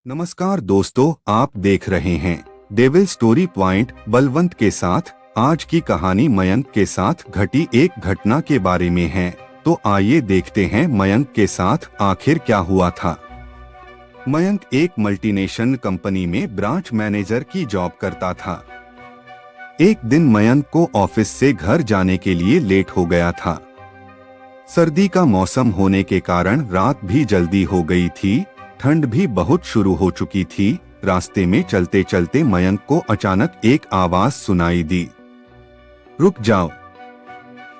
नमस्कार दोस्तों, आप देख रहे हैं डेविल स्टोरी पॉइंट बलवंत के साथ। आज की कहानी मयंक के साथ घटी एक घटना के बारे में है। तो आइए देखते हैं मयंक के साथ आखिर क्या हुआ था। मयंक एक मल्टीनेशनल कंपनी में ब्रांच मैनेजर की जॉब करता था। एक दिन मयंक को ऑफिस से घर जाने के लिए लेट हो गया था। सर्दी का मौसम होने के कारण रात भी जल्दी हो गई थी। ठंड भी बहुत शुरू हो चुकी थी। रास्ते में चलते चलते मयंक को अचानक एक आवाज सुनाई दी, रुक जाओ।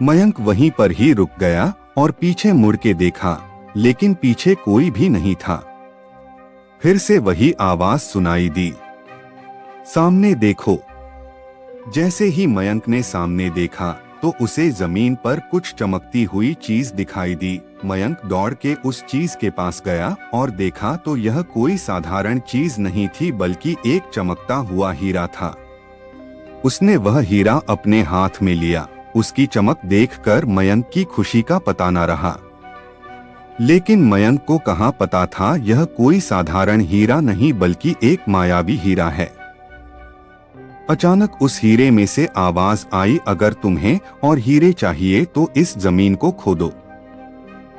मयंक वहीं पर ही रुक गया और पीछे मुड़ के देखा, लेकिन पीछे कोई भी नहीं था। फिर से वही आवाज सुनाई दी, सामने देखो। जैसे ही मयंक ने सामने देखा तो उसे जमीन पर कुछ चमकती हुई चीज दिखाई दी। मयंक दौड़ के उस चीज के पास गया और देखा तो यह कोई साधारण चीज नहीं थी, बल्कि एक चमकता हुआ हीरा था। उसने वह हीरा अपने हाथ में लिया। उसकी चमक देखकर मयंक की खुशी का पता न रहा। लेकिन मयंक को कहाँ पता था यह कोई साधारण हीरा नहीं, बल्कि एक मायावी हीरा है। अचानक उस हीरे में से आवाज आई, अगर तुम्हें और हीरे चाहिए तो इस जमीन को खोदो।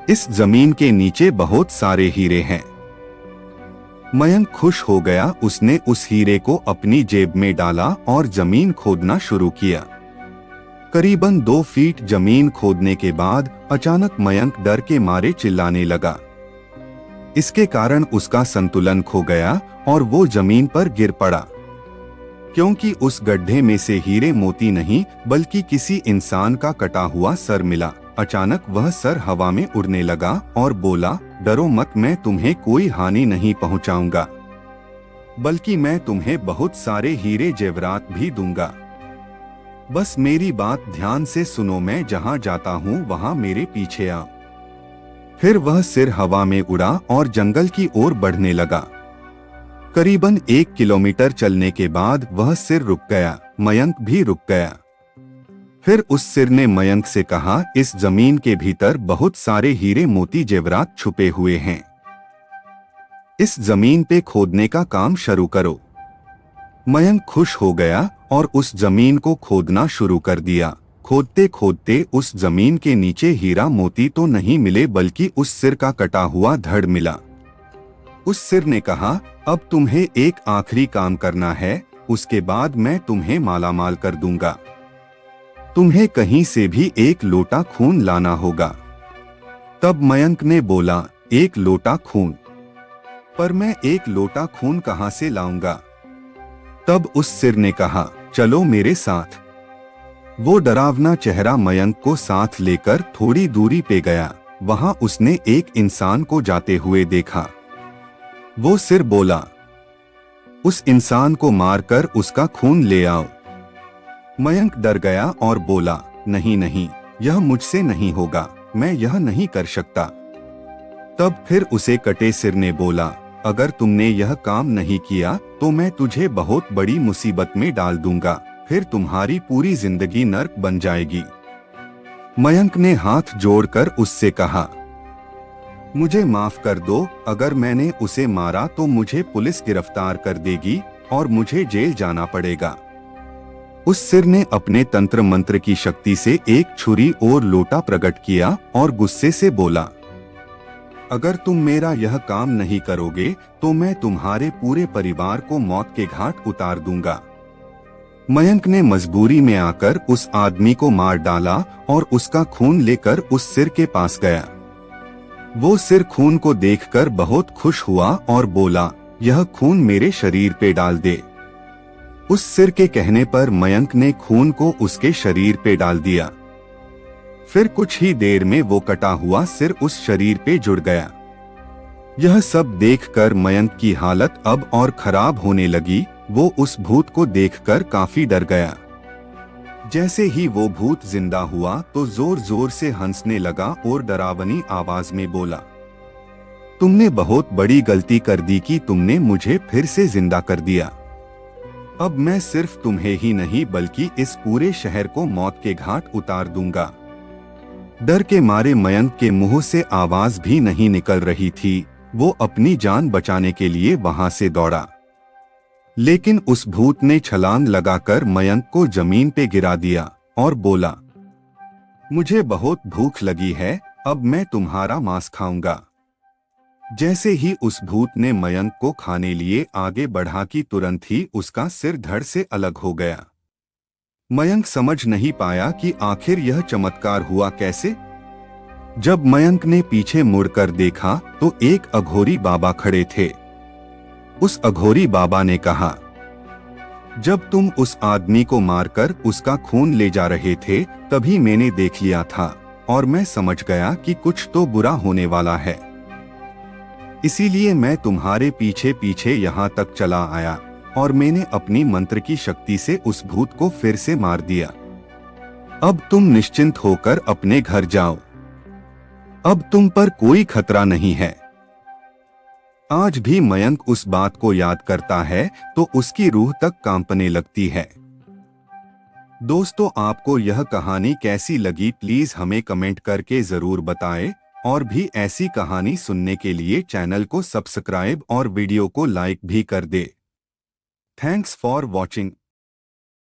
इस जमीन के नीचे बहुत सारे हीरे हैं। मयंक खुश हो गया। उसने उस हीरे को अपनी जेब में डाला और जमीन खोदना शुरू किया। करीबन 2 फीट जमीन खोदने के बाद अचानक मयंक डर के मारे चिल्लाने लगा। इसके कारण उसका संतुलन खो गया और वो जमीन पर गिर पड़ा, क्योंकि उस गड्ढे में से हीरे मोती नहीं बल्कि किसी इंसान का कटा हुआ सर मिला। अचानक वह सर हवा में उड़ने लगा और बोला, डरो मत, मैं तुम्हें कोई हानि नहीं पहुंचाऊंगा, बल्कि मैं तुम्हें बहुत सारे हीरे जेवरात भी दूंगा। बस मेरी बात ध्यान से सुनो, मैं जहां जाता हूं वहां मेरे पीछे आओ। फिर वह सिर हवा में उड़ा और जंगल की ओर बढ़ने लगा। करीबन 1 किलोमीटर चलने के बाद वह सिर रुक गया। मयंक भी रुक गया। फिर उस सिर ने मयंक से कहा, इस जमीन के भीतर बहुत सारे हीरे मोती जेवरात छुपे हुए हैं। इस जमीन पे खोदने का काम शुरू करो। मयंक खुश हो गया और उस जमीन को खोदना शुरू कर दिया। खोदते खोदते उस जमीन के नीचे हीरा मोती तो नहीं मिले, बल्कि उस सिर का कटा हुआ धड़ मिला। उस सिर ने कहा, अब तुम्हें एक आखिरी काम करना है, उसके बाद मैं तुम्हें मालामाल कर दूंगा। तुम्हें कहीं से भी एक लोटा खून लाना होगा। तब मयंक ने बोला, एक लोटा खून? पर मैं एक लोटा खून कहां से लाऊंगा? तब उस सिर ने कहा, चलो मेरे साथ। वो डरावना चेहरा मयंक को साथ लेकर थोड़ी दूरी पे गया। वहां उसने एक इंसान को जाते हुए देखा। वो सिर बोला, उस इंसान को मारकर उसका खून ले आओ। मयंक डर गया और बोला, नहीं नहीं, यह मुझसे नहीं होगा, मैं यह नहीं कर सकता। तब फिर उसे कटे सिर ने बोला, अगर तुमने यह काम नहीं किया तो मैं तुझे बहुत बड़ी मुसीबत में डाल दूंगा, फिर तुम्हारी पूरी जिंदगी नर्क बन जाएगी। मयंक ने हाथ जोड़कर उससे कहा, मुझे माफ कर दो, अगर मैंने उसे मारा तो मुझे पुलिस गिरफ्तार कर देगी और मुझे जेल जाना पड़ेगा। उस सिर ने अपने तंत्र मंत्र की शक्ति से एक छुरी और लोटा प्रकट किया और गुस्से से बोला, अगर तुम मेरा यह काम नहीं करोगे तो मैं तुम्हारे पूरे परिवार को मौत के घाट उतार दूंगा। मयंक ने मजबूरी में आकर उस आदमी को मार डाला और उसका खून लेकर उस सिर के पास गया। वो सिर खून को देखकर बहुत खुश हुआ और बोला, यह खून मेरे शरीर पे डाल दे। उस सिर के कहने पर मयंक ने खून को उसके शरीर पे डाल दिया। फिर कुछ ही देर में वो कटा हुआ सिर उस शरीर पे जुड़ गया। यह सब देखकर मयंक की हालत अब और खराब होने लगी। वो उस भूत को देखकर काफी डर गया। जैसे ही वो भूत जिंदा हुआ तो जोर जोर से हंसने लगा और डरावनी आवाज में बोला, तुमने बहुत बड़ी गलती कर दी कि तुमने मुझे फिर से जिंदा कर दिया। अब मैं सिर्फ तुम्हें ही नहीं बल्कि इस पूरे शहर को मौत के घाट उतार दूंगा। डर के मारे मयंक के मुंह से आवाज भी नहीं निकल रही थी। वो अपनी जान बचाने के लिए वहां से दौड़ा, लेकिन उस भूत ने छलांग लगाकर मयंक को जमीन पे गिरा दिया और बोला, मुझे बहुत भूख लगी है, अब मैं तुम्हारा मांस खाऊंगा। जैसे ही उस भूत ने मयंक को खाने लिए आगे बढ़ा कि तुरंत ही उसका सिर धड़ से अलग हो गया। मयंक समझ नहीं पाया कि आखिर यह चमत्कार हुआ कैसे। जब मयंक ने पीछे मुड़कर देखा तो एक अघोरी बाबा खड़े थे। उस अघोरी बाबा ने कहा, जब तुम उस आदमी को मारकर उसका खून ले जा रहे थे तभी मैंने देख लिया था और मैं समझ गया कि कुछ तो बुरा होने वाला है। इसीलिए मैं तुम्हारे पीछे पीछे यहाँ तक चला आया और मैंने अपनी मंत्र की शक्ति से उस भूत को फिर से मार दिया। अब तुम निश्चिंत होकर अपने घर जाओ। अब तुम पर कोई खतरा नहीं है। आज भी मयंक उस बात को याद करता है तो उसकी रूह तक कांपने लगती है। दोस्तों, आपको यह कहानी कैसी लगी प्लीज हमें कमेंट करके जरूर बताएं और भी ऐसी कहानी सुनने के लिए चैनल को सब्सक्राइब और वीडियो को लाइक भी कर दे। Thanks for watching.